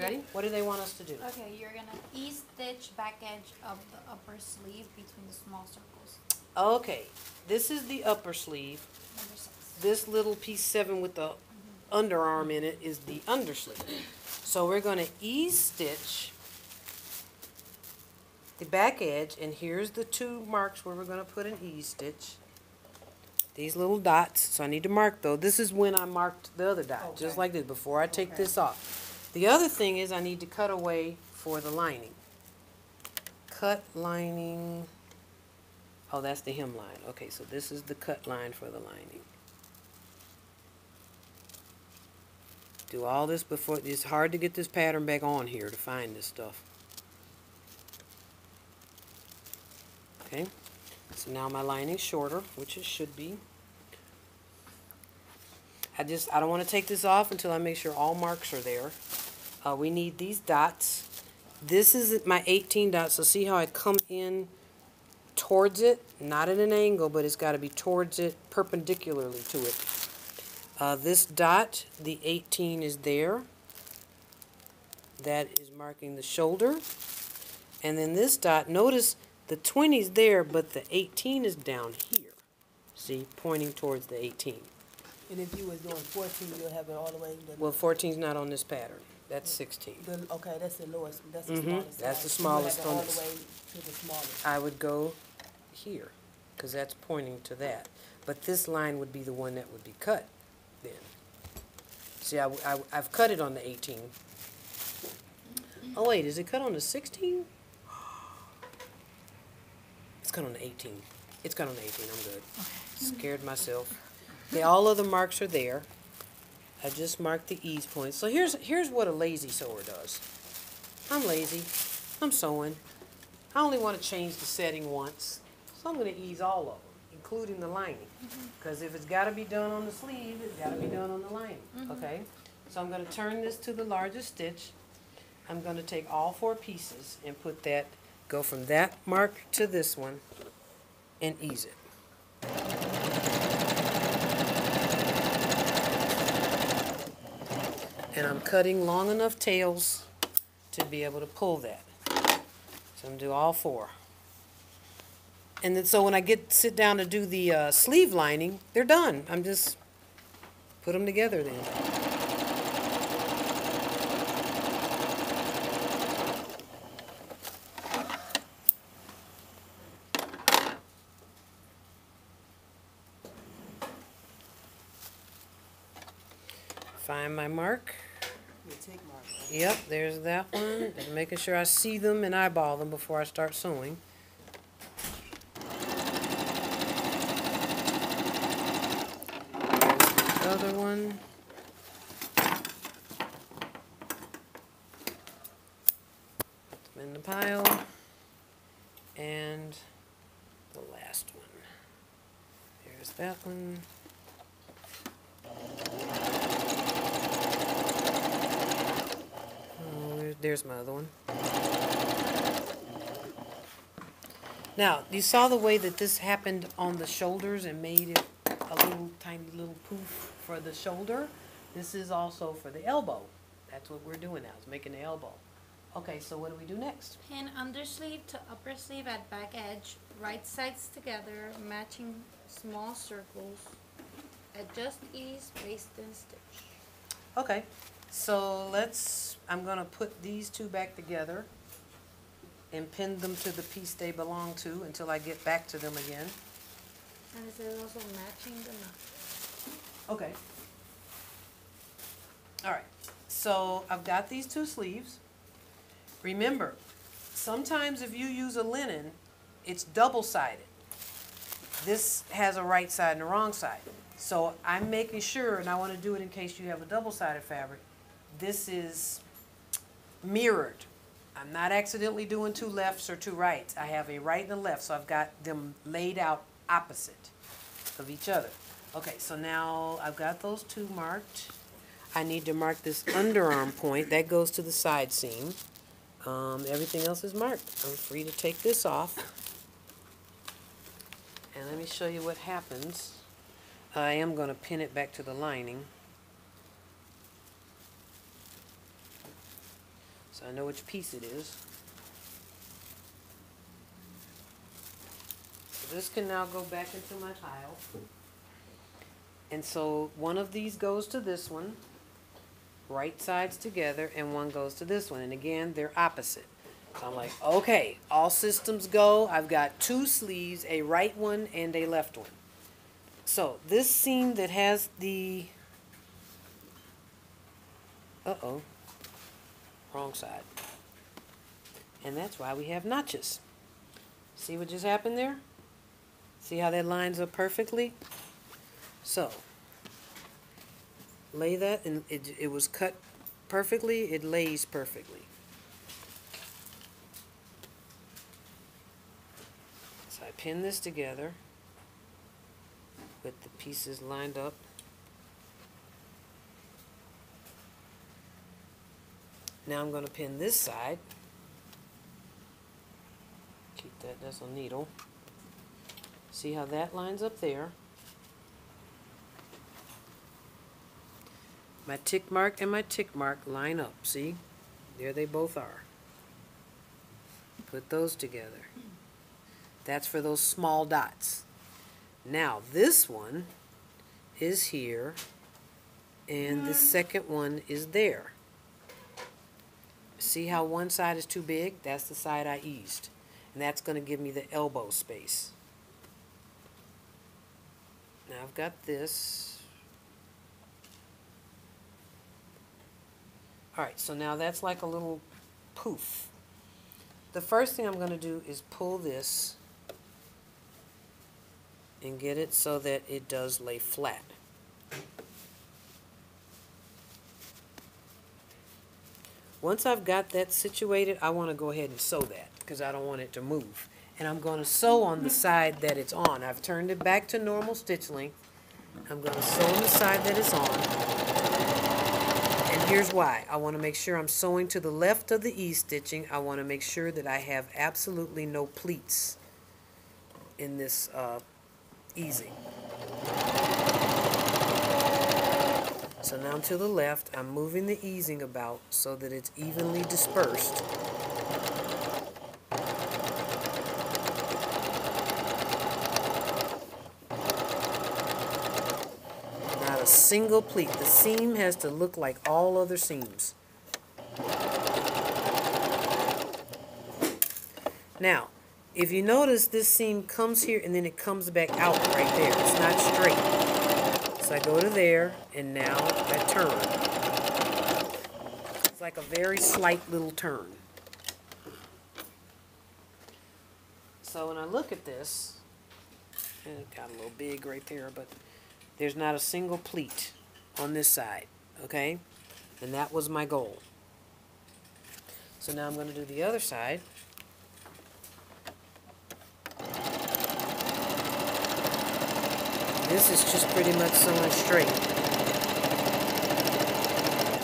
ready? What do they want us to do? Okay, you're gonna E-stitch back edge of the upper sleeve between the small circles. Okay, this is the upper sleeve. Number 6. This little piece 7 with the underarm in it is the undersleeve. So we're going to E-stitch the back edge, and here's the 2 marks where we're going to put an E-stitch. These little dots, so I need to mark those. This is when I marked the other dot, just like this, before I take this off. The other thing is I need to cut away for the lining. Cut lining. Oh, that's the hemline. Okay, so this is the cut line for the lining. Do all this before. It's hard to get this pattern back on here to find this stuff. Okay, so now my lining's shorter, which it should be. I don't want to take this off until I make sure all marks are there. We need these dots. This is my 18 dots, so see how I come in towards it? Not at an angle, but it's got to be towards it, perpendicularly to it. This dot, the 18 is there. That is marking the shoulder. And then this dot, notice the 20 is there, but the 18 is down here. See, pointing towards the 18. And if you was doing 14, you'll have it all the way. Well, 14 is not on this pattern. That's 16. Okay, that's the lowest. That's the smallest. That's the size. smallest You on have it all this. the way to the smallest. I would go here, because that's pointing to that. But this line would be the one that would be cut then. See, I've cut it on the 18. Oh, wait, is it cut on the 16? It's cut on the 18. It's cut on the 18. I'm good. Scared myself. Okay, all of the marks are there. I just marked the ease points. So here's what a lazy sewer does. I'm lazy. I'm sewing. I only want to change the setting once. So I'm going to ease all of them, including the lining. Because if it's got to be done on the sleeve, it's got to be done on the lining. Okay? So I'm going to turn this to the largest stitch. I'm going to take all 4 pieces and go from that mark to this one and ease it. And I'm cutting long enough tails to be able to pull that. So I'm going to do all 4. And then so when I sit down to do the sleeve lining, they're done. I'm just put them together then. Find my mark. Your tick mark. Right? Yep, there's that one. Just making sure I see them and eyeball them before I start sewing. There's the other one. Put them in the pile. And the last one. There's that one. There's my other one. Now, you saw the way that this happened on the shoulders and made it a little tiny little poof for the shoulder. This is also for the elbow. That's what we're doing now, is making the elbow. Okay, so what do we do next? Pin undersleeve to upper sleeve at back edge, right sides together, matching small circles. Adjust ease, baste and stitch. Okay, so I'm going to put these 2 back together and pin them to the piece they belong to until I get back to them again. And is it also matching the knot? Okay. All right, so I've got these 2 sleeves. Remember, sometimes if you use a linen, it's double-sided. This has a right side and a wrong side. So I'm making sure, and I want to do it in case you have a double-sided fabric, this is mirrored. I'm not accidentally doing 2 lefts or 2 rights. I have a right and a left, so I've got them laid out opposite of each other. Okay, so now I've got those 2 marked. I need to mark this underarm point. That goes to the side seam. Everything else is marked. I'm free to take this off. And let me show you what happens. I am going to pin it back to the lining. so I know which piece it is. So this can now go back into my tile. And so one of these goes to this one, right sides together, and one goes to this one. And again, they're opposite. So I'm like, okay, all systems go. I've got two sleeves, a right one and a left one. So this seam that has the, uh-oh, wrong side. And that's why we have notches. See what just happened there? See how that lines up perfectly? So, lay that, and it was cut perfectly, it lays perfectly. So I pin this together with the pieces lined up. Now I'm going to pin this side. Keep that, that's a needle. See how that lines up there? My tick mark and my tick mark line up, see? There they both are. Put those together. That's for those small dots. Now this one is here, and the second one is there. See how one side is too big? That's the side I eased. And that's going to give me the elbow space. Now I've got this. Alright, so now that's like a little poof. The first thing I'm going to do is pull this and get it so that it does lay flat. Once I've got that situated, I want to go ahead and sew that because I don't want it to move. And I'm going to sew on the side that it's on. I've turned it back to normal stitch length. I'm going to sew on the side that it's on. And here's why. I want to make sure I'm sewing to the left of the E-stitching. I want to make sure that I have absolutely no pleats in this easing. So now to the left, I'm moving the easing about so that it's evenly dispersed. Not a single pleat. The seam has to look like all other seams. Now, if you notice, this seam comes here and then it comes back out right there. It's not straight. So I go to there, and now I turn. It's like a very slight little turn. So when I look at this, and it got a little big right there, but there's not a single pleat on this side, okay? And that was my goal. So now I'm going to do the other side. This is just pretty much sewn straight.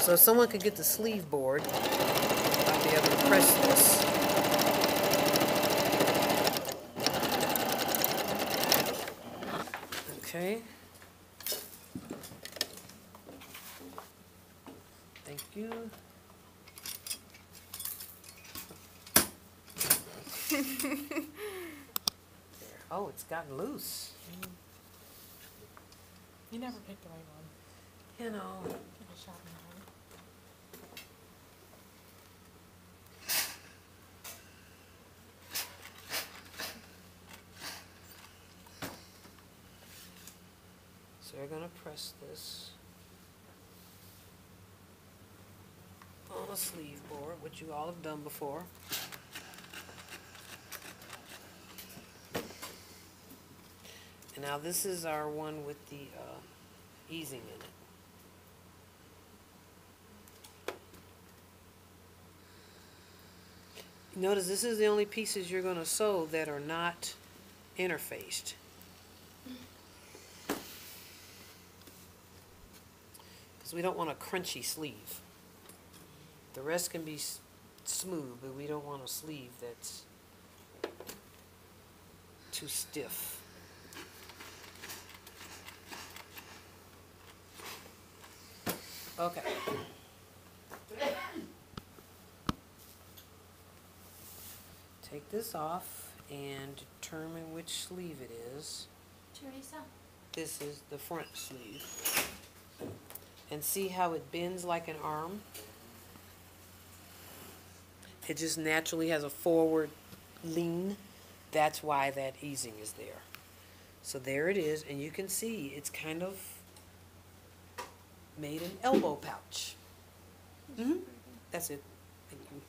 So if someone could get the sleeve board, I'll be able to press this. Okay. Thank you. There. Oh, it's gotten loose. You never picked the right one. You know. Give it a shot now. So we're going to press this on a sleeve board, which you all have done before. And now this is our one with the easing in it. Notice this is the only pieces you're going to sew that are not interfaced. Because we don't want a crunchy sleeve. The rest can be smooth, but we don't want a sleeve that's too stiff. Okay. take this off and determine which sleeve it is. Teresa? This is the front sleeve. And see how it bends like an arm? It just naturally has a forward lean. That's why that easing is there. So there it is, and you can see it's kind of made an elbow pouch. That's it. Thank you.